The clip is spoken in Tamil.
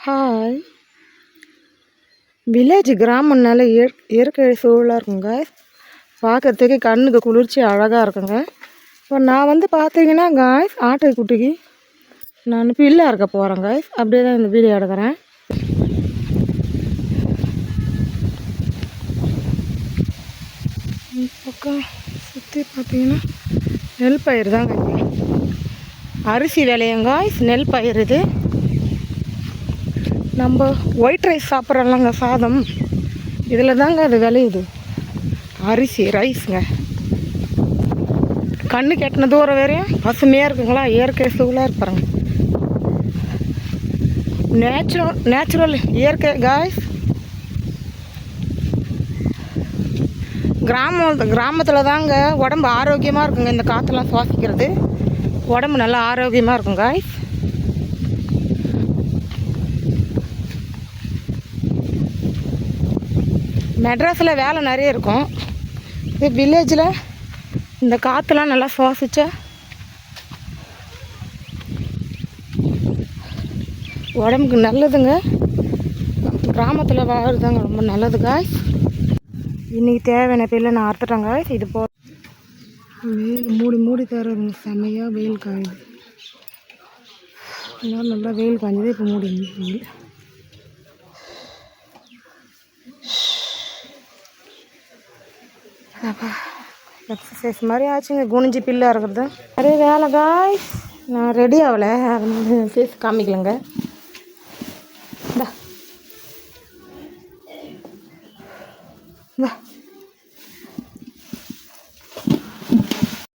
ஹாய். வில்லேஜ் கிராமம்னால இயற்கை சூழலாக இருக்குங்க. பார்க்கறதுக்கு கண்ணுக்கு குளிர்ச்சி அழகாக இருக்குங்க. இப்போ நான் வந்து பார்த்தீங்கன்னா காய்ஸ் ஆட்டுக்குட்டிக்கு நான் பில்லா இருக்க போகிறேன் காய்ஸ். அப்படியே தான் இந்த வீடியோ எடுக்கிறேன். பக்கம் சுற்றி பார்த்தீங்கன்னா நெல் பயிர் தாங்க. அரிசி விளையும் காய்ஸ், நெல் பயிர். இது நம்ம ஒயிட் ரைஸ் சாப்பிட்றோம்லங்க, சாதம், இதில் தாங்க அது விளையுது. அரிசி ரைஸுங்க. கண்ணு கெட்டின தூரம் வரையும் பசுமையாக இருக்குங்களா, இயற்கை சூழலாக இருப்பாருங்க. நேச்சுரல் இயற்கை காய்ஸ். கிராமத்தில் தாங்க உடம்பு ஆரோக்கியமாக இருக்குங்க. இந்த காற்றெல்லாம் சுவாசிக்கிறது உடம்பு நல்லா ஆரோக்கியமாக இருக்கும் காய்ஸ். மெட்ராஸில் வேலை நிறைய இருக்கும். இது வில்லேஜில் இந்த காற்றுலாம் நல்லா சுவாசிச்சா உடம்புக்கு நல்லதுங்க. கிராமத்தில் வாழ்றதாங்க ரொம்ப நல்லது காய்ஸ். இன்றைக்கி தேவையான பேரில் நான் அறுத்துட்டேன் காய்ஸ். இது போ வெயில் மூடி தருங்க. செம்மையாக வெயில் காயுது. நல்லா வெயில் காய்ஞ்சது. இப்போ மூடி வெயில். எக்ஸசைஸ் மாதிரி ஆச்சுங்க, குனிஞ்சி பில்லா இருக்கிறது. நிறைய வேலை காய்ஸ். நான் ரெடி ஆகலை, அது ஃபேஸ் காமிக்கலைங்க. இந்தா